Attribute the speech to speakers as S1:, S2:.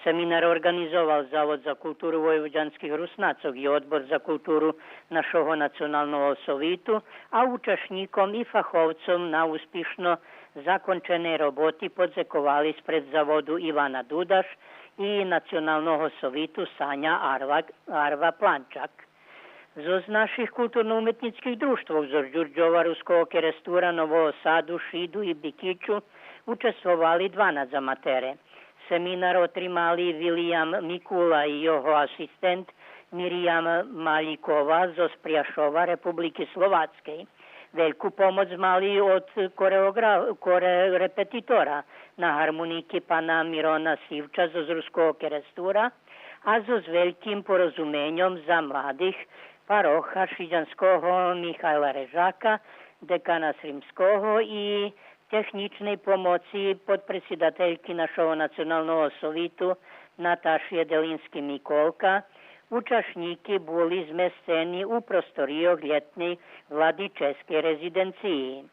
S1: Семінар організував Завод за культуру Vojvođanskih Rusnacog i Odbor za kulturu našого nacionalnog sovitu, a učešnikom i fahovcom na uspješno zakončene roboti podzekovali spred Zavodu Ivana Dudaš i nacionalnog sovitu Sanja Arva Plančak. Z naših kulturno-umetnickih društva vzor Đurđova Ruskog kerestura Novo Sadu, Šidu i Bikiću učestvovali 12 amatere. Seminar otrimali Vilijam Mikula i jeho asistent Mirijam Maljikova z Osprijašova Republike Slovatske. Veliku pomoć mali od repetitora na harmoniki pana Mirona Sivča z Ruskog kerestura, a s velikim porozumenjom za mladih paroha Šiđanskog Mihajla Režaka, dekana Srimskog i tehničnej pomoci podpredsjedateljki našого nacionalnog sovitu Natašije Delinski-Mikolka, učašniki bili zmesteni u prostorijog ljetnej vladičeske rezidenciji.